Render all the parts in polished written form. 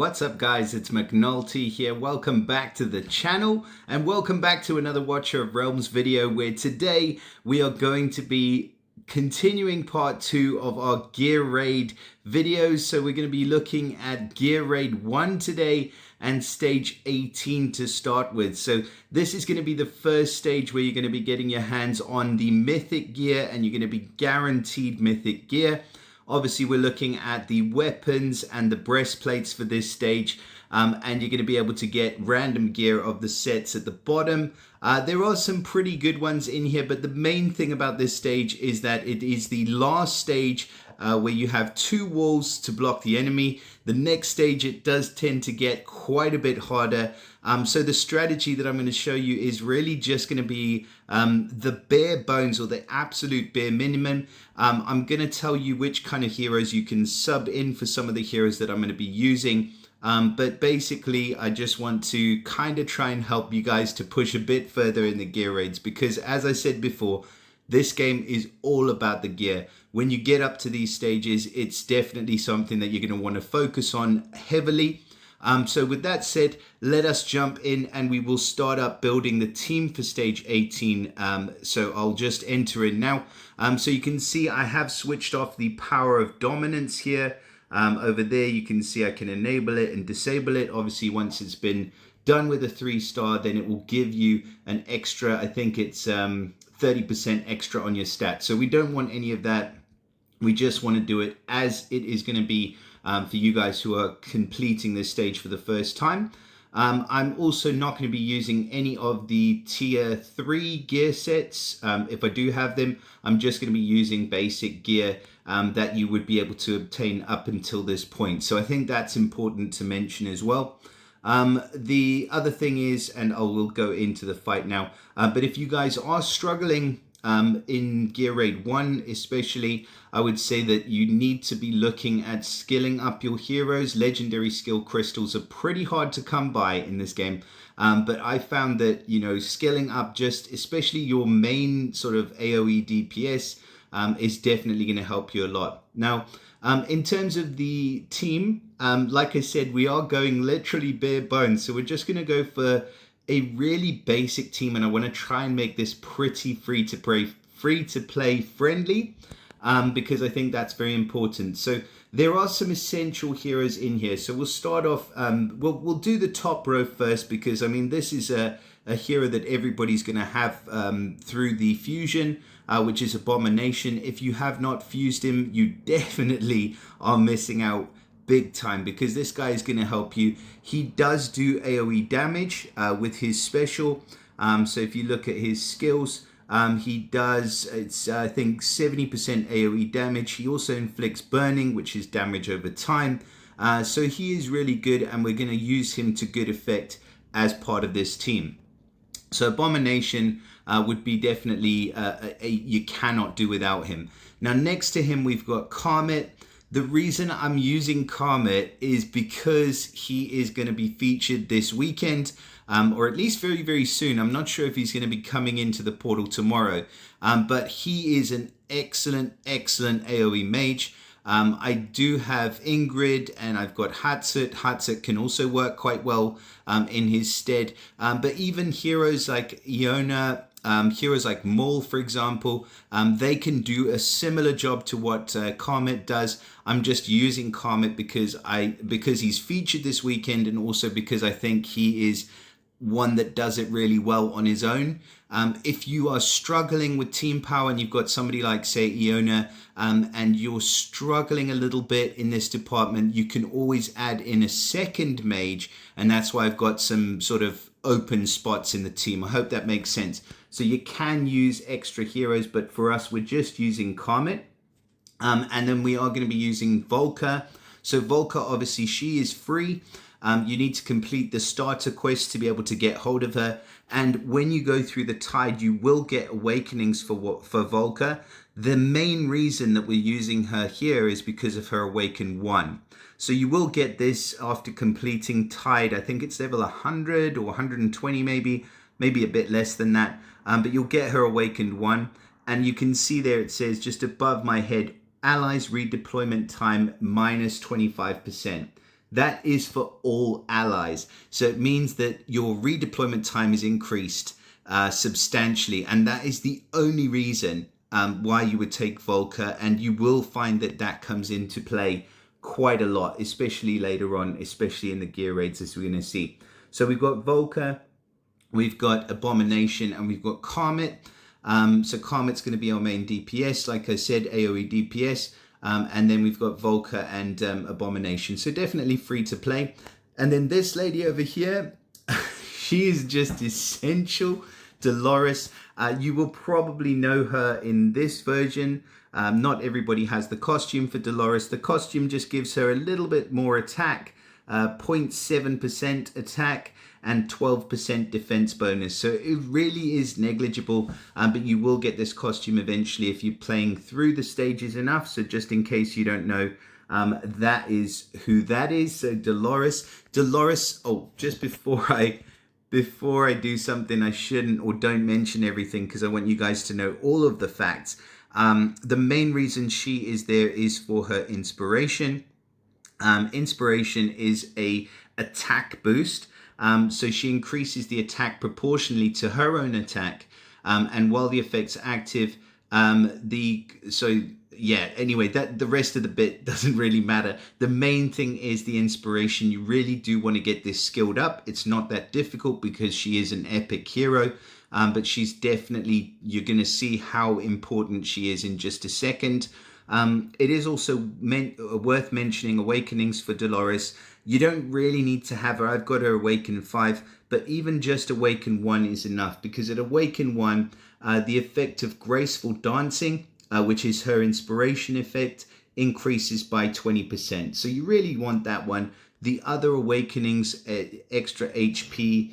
What's up guys, it's McNulty here. Welcome back to the channel and welcome back to another Watcher of Realms video where today we are going to be continuing part 2 of our Gear Raid videos. So we're going to be looking at Gear Raid 1 today and stage 18 to start with. So this is going to be the first stage where you're going to be getting your hands on the mythic gear and you're going to be guaranteed mythic gear. Obviously, we're looking at the weapons and the breastplates for this stage, and you're going to be able to get random gear of the sets at the bottom. There are some pretty good ones in here, but the main thing about this stage is that it is the last stage where you have 2 walls to block the enemy. The next stage, it does tend to get quite a bit harder. So the strategy that I'm going to show you is really just going to be the bare bones or the absolute bare minimum. I'm going to tell you which kind of heroes you can sub in for some of the heroes that I'm going to be using. But basically, I just want to kind of try and help you guys to push a bit further in the gear raids because, as I said before, this game is all about the gear. When you get up to these stages, it's definitely something that you're going to want to focus on heavily. So with that said, let us jump in and we will start up building the team for stage 18. So I'll just enter in now. So you can see I have switched off the power of dominance here. Over there, you can see I can enable it and disable it. Obviously, once it's been done with a 3-star, then it will give you an extra, I think it's 30% extra on your stats. So we don't want any of that. We just want to do it as it is going to be for you guys who are completing this stage for the first time. I'm also not going to be using any of the tier 3 gear sets. If I do have them, I'm just going to be using basic gear that you would be able to obtain up until this point. So I think that's important to mention as well. The other thing is, and I will go into the fight now, but if you guys are struggling in Gear Raid 1 especially, I would say that you need to be looking at skilling up your heroes. Legendary skill crystals are pretty hard to come by in this game, but I found that, you know, skilling up just especially your main sort of AoE DPS is definitely going to help you a lot. Now, in terms of the team, like I said, we are going literally bare bones, so we're just going to go for a really basic team, and I want to try and make this pretty free to play friendly, because I think that's very important. So there are some essential heroes in here. So we'll start off. We'll do the top row first because I mean this is a hero that everybody's going to have through the fusion, which is Abomination. If you have not fused him, you definitely are missing out big time because this guy is going to help you. He does do AoE damage with his special. So if you look at his skills, he does, it's I think 70% AoE damage. He also inflicts burning, which is damage over time. So he is really good and we're going to use him to good effect as part of this team. So Abomination would be definitely, you cannot do without him. Now next to him we've got Comet. The reason I'm using Comet is because he is going to be featured this weekend, or at least very, very soon. I'm not sure if he's going to be coming into the portal tomorrow, but he is an excellent, excellent AoE mage. I do have Ingrid and I've got Hatzit. Hatzit can also work quite well in his stead, but even heroes like Iona, heroes like Maul, for example, they can do a similar job to what Comet does. I'm just using Comet because he's featured this weekend and also because I think he is one that does it really well on his own. If you are struggling with team power and you've got somebody like, say, Iona, and you're struggling a little bit in this department, you can always add in a second mage, and that's why I've got some sort of open spots in the team. I hope that makes sense. So you can use extra heroes, but for us, we're just using Comet. And then we are going to be using Volker. So Volker, obviously, she is free. You need to complete the starter quest to be able to get hold of her. And when you go through the tide, you will get awakenings for Volker. The main reason that we're using her here is because of her Awaken 1. So you will get this after completing tide. I think it's level 100 or 120 maybe a bit less than that. But you'll get her Awakened 1. And you can see there it says just above my head, allies redeployment time minus 25%. that is for all allies. So it means that your redeployment time is increased substantially, and that is the only reason why you would take Volker, and you will find that that comes into play quite a lot, especially later on, especially in the gear raids, as we're going to see. So we've got Volker, we've got Abomination, and we've got Karmit. So Karmit's going to be our main DPS, like I said, AoE DPS. And then we've got Volker and Abomination. So definitely free to play. And then this lady over here, she is just essential. Dolores. You will probably know her in this version. Not everybody has the costume for Dolores. The costume just gives her a little bit more attack, 0.7% attack and 12% defense bonus. So it really is negligible, but you will get this costume eventually if you're playing through the stages enough. So just in case you don't know, that is who that is. So Dolores, oh, just before I do something I shouldn't or don't mention everything, because I want you guys to know all of the facts. The main reason she is there is for her inspiration. Inspiration is a attack boost. So she increases the attack proportionally to her own attack. And while the effect's active, anyway, that the rest of the bit doesn't really matter. The main thing is the inspiration. You really do want to get this skilled up. It's not that difficult because she is an epic hero, but she's definitely, you're going to see how important she is in just a second. It is also worth mentioning Awakenings for Dolores. You don't really need to have her. I've got her Awaken 5, but even just Awaken 1 is enough, because at Awaken 1, the effect of Graceful Dancing, which is her inspiration effect, increases by 20%. So you really want that one. The other Awakenings, extra HP,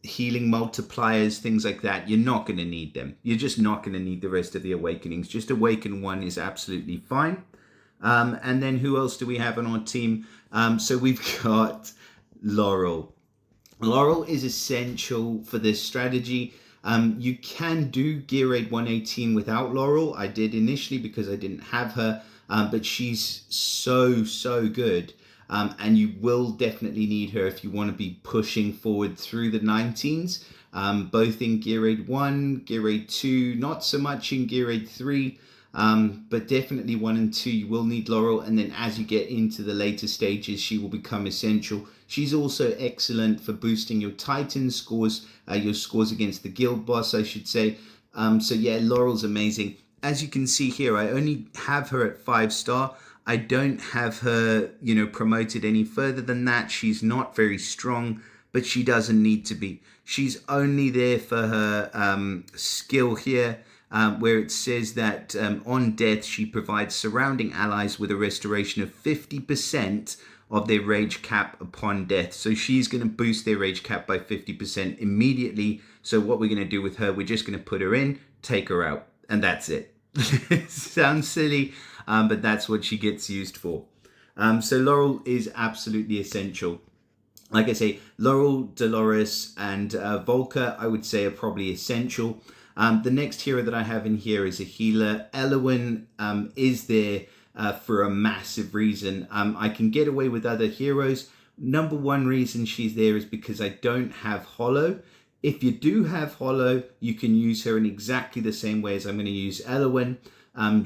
healing multipliers, things like that, you're not going to need them. You're just not going to need the rest of the Awakenings. Just Awaken 1 is absolutely fine. And then who else do we have on our team? So we've got Laurel. Laurel is essential for this strategy. You can do GR1-18 without Laurel. I did initially because I didn't have her, but she's so good. And you will definitely need her if you want to be pushing forward through the 19s, both in Gear Raid 1, Gear Raid 2, not so much in Gear Raid 3, but definitely 1 and 2 you will need Laurel, and then as you get into the later stages she will become essential. She's also excellent for boosting your Titan scores, your scores against the guild boss, I should say. So yeah, Laurel's amazing. As you can see here, I only have her at 5-star. I don't have her, promoted any further than that. She's not very strong, but she doesn't need to be. She's only there for her skill here, where it says that on death, she provides surrounding allies with a restoration of 50% of their rage cap upon death. So she's going to boost their rage cap by 50% immediately. So what we're going to do with her, we're just going to put her in, take her out, and that's it. Sounds silly, but that's what she gets used for. So Laurel is absolutely essential. Like I say, Laurel, Dolores, and Volker, I would say, are probably essential. The next hero that I have in here is a healer. Elowen is there for a massive reason. I can get away with other heroes. Number one reason she's there is because I don't have Hollow. If you do have Hollow, you can use her in exactly the same way as I'm going to use Elowen.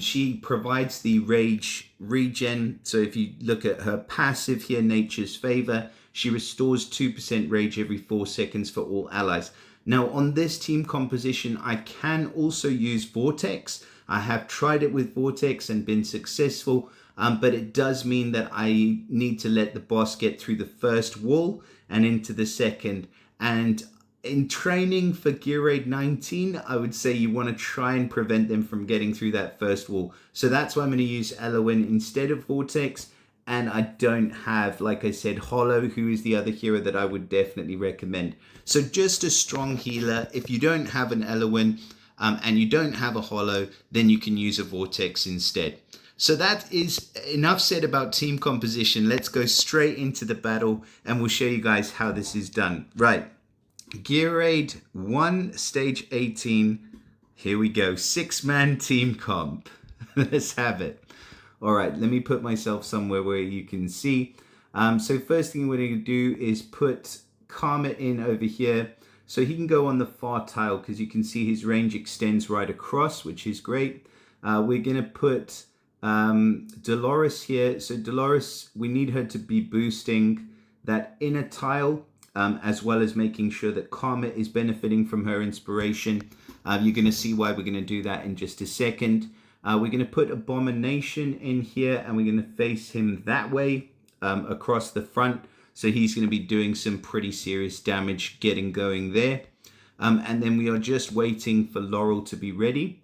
She provides the rage regen. So if you look at her passive here, Nature's Favor, she restores 2% rage every 4 seconds for all allies. Now on this team composition, I can also use Vortex. I have tried it with Vortex and been successful, but it does mean that I need to let the boss get through the first wall and into the second. And in training for Gear Raid 19, I would say you want to try and prevent them from getting through that first wall. So that's why I'm going to use Elowen instead of Vortex. And I don't have, like I said, Hollow, who is the other hero that I would definitely recommend. So just a strong healer. If you don't have an Elowen and you don't have a Hollow, then you can use a Vortex instead. So that is enough said about team composition. Let's go straight into the battle and we'll show you guys how this is done. Right. Gear Raid 1, Stage 18. Here we go. 6-man team comp. Let's have it. All right, let me put myself somewhere where you can see. So first thing we're going to do is put Karma in over here. So he can go on the far tile because you can see his range extends right across, which is great. We're going to put Dolores here. So Dolores, we need her to be boosting that inner tile, as well as making sure that Karma is benefiting from her inspiration. You're going to see why we're going to do that in just a second. We're going to put Abomination in here, and we're going to face him that way across the front. So he's going to be doing some pretty serious damage getting going there. And then we are just waiting for Laurel to be ready.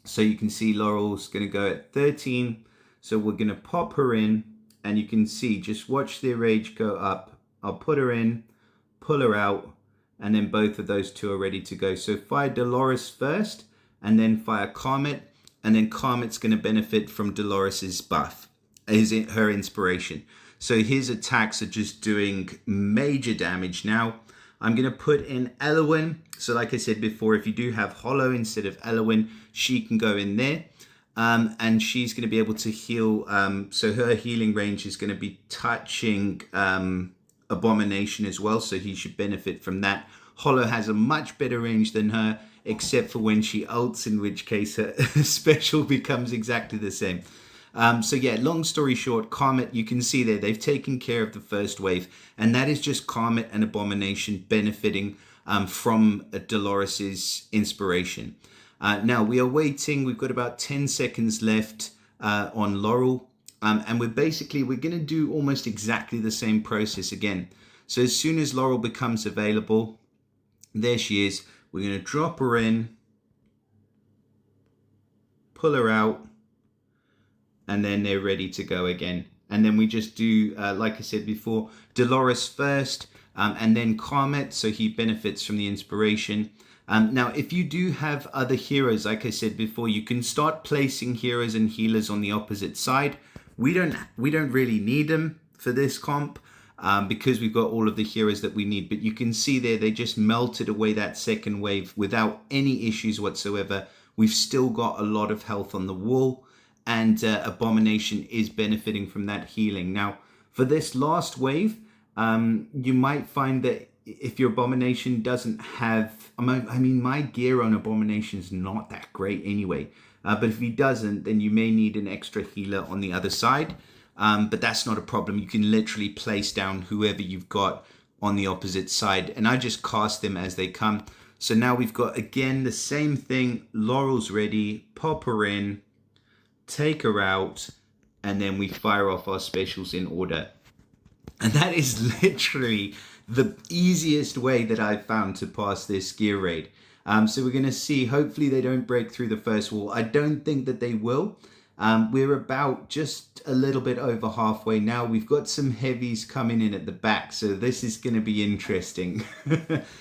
So you can see Laurel's going to go at 13. So we're going to pop her in, and you can see, just watch their rage go up. I'll put her in, pull her out, and then both of those two are ready to go. So fire Dolores first, and then fire Comet, and then Comet's going to benefit from Dolores's buff, her inspiration. So his attacks are just doing major damage now. I'm going to put in Elowen. So like I said before, if you do have Hollow instead of Elowen, she can go in there. And she's going to be able to heal. So her healing range is going to be touching Abomination as well. So he should benefit from that. Hollow has a much better range than her, except for when she ults, in which case her special becomes exactly the same. So yeah, long story short, Comet, you can see there, they've taken care of the first wave, and that is just Comet and Abomination benefiting from Dolores's inspiration. Now we are waiting, we've got about 10 seconds left on Laurel, and we're going to do almost exactly the same process again. So as soon as Laurel becomes available, there she is, we're going to drop her in, pull her out, and then they're ready to go again. And then we just do, like I said before, Dolores first, and then Comet, so he benefits from the inspiration. Now, if you do have other heroes, like I said before, you can start placing heroes and healers on the opposite side. We don't really need them for this comp, because we've got all of the heroes that we need. But you can see there, they just melted away that second wave without any issues whatsoever. We've still got a lot of health on the wall, and Abomination is benefiting from that healing. Now, for this last wave, you might find that if your Abomination doesn't have, I mean, my gear on Abomination is not that great anyway. But if he doesn't, then you may need an extra healer on the other side. But that's not a problem. You can literally place down whoever you've got on the opposite side. And I just cast them as they come. So now we've got, again, the same thing. Laurel's ready. Pop her in. Take her out, and then we fire off our specials in order. And that is literally the easiest way that I've found to pass this gear raid. So we're going to see, hopefully they don't break through the first wall. I don't think that they will. We're about just a little bit over halfway now. We've got some heavies coming in at the back, so this is going to be interesting.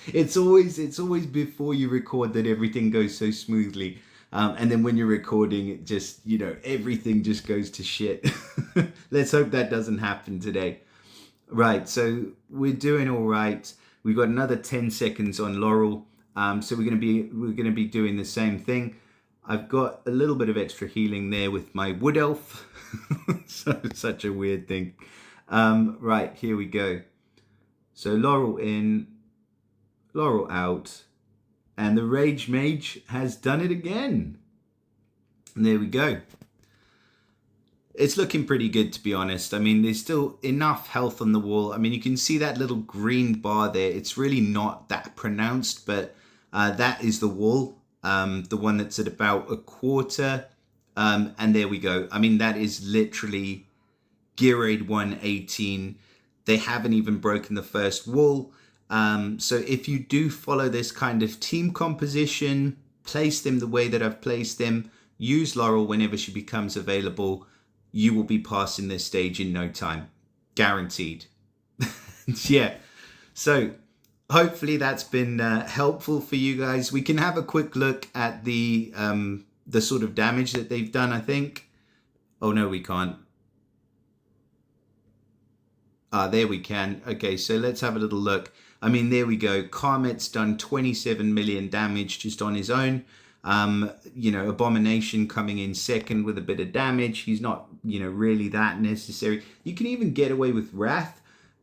It's always before you record that everything goes so smoothly. And then when you're recording, it just, everything just goes to shit. Let's hope that doesn't happen today. Right, so we're doing all right. We've got another 10 seconds on Laurel. So we're going to be doing the same thing. I've got a little bit of extra healing there with my Wood Elf. So such a weird thing. Right, here we go. So Laurel in, Laurel out. And the Rage Mage has done it again. And there we go. It's looking pretty good, to be honest. I mean, there's still enough health on the wall. I mean, you can see that little green bar there. It's really not that pronounced, but that is the wall. The one that's at about a quarter. And there we go. I mean, that is literally GR1-18. They haven't even broken the first wall. So if you do follow this kind of team composition, place them the way that I've placed them, use Laurel whenever she becomes available, you will be passing this stage in no time. Guaranteed. Yeah. So hopefully that's been helpful for you guys. We can have a quick look at the sort of damage that they've done, I think. Oh, no, we can't. There we can. Okay, so let's have a little look. I mean, there we go. Comet's done 27 million damage just on his own. You know, Abomination coming in second with a bit of damage. He's not, you know, really that necessary. You can even get away with Wrath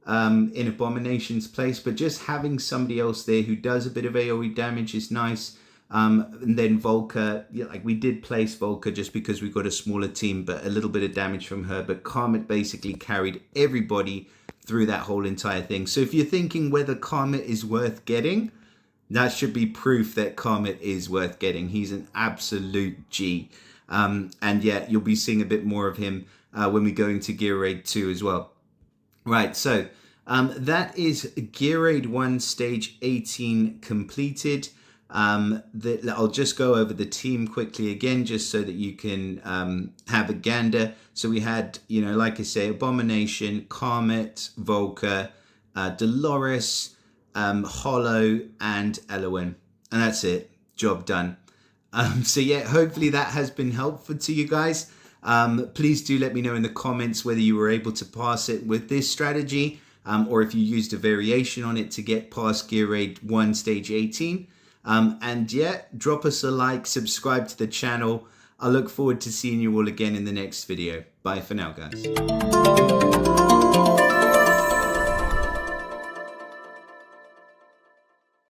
in Abomination's place, but just having somebody else there who does a bit of AoE damage is nice. And then Volker, yeah, like we did place Volker just because we got a smaller team, but a little bit of damage from her. But Karmit basically carried everybody through that whole entire thing. So if you're thinking whether Karmit is worth getting, that should be proof that Karmit is worth getting. He's an absolute G. And yeah, you'll be seeing a bit more of him when we go into Gear Raid 2 as well. Right, so that is Gear Raid 1 Stage 18 completed. I'll just go over the team quickly again, just so that you can have a gander. So we had, you know, like I say, Abomination, Karmit, Volker, Dolores, Hollow, and Elowen. And that's it. Job done. So yeah, hopefully that has been helpful to you guys. Please do let me know in the comments whether you were able to pass it with this strategy, or if you used a variation on it to get past Gear Raid 1 Stage 18. And yeah, drop us a like, subscribe to the channel. I look forward to seeing you all again in the next video. Bye for now, guys.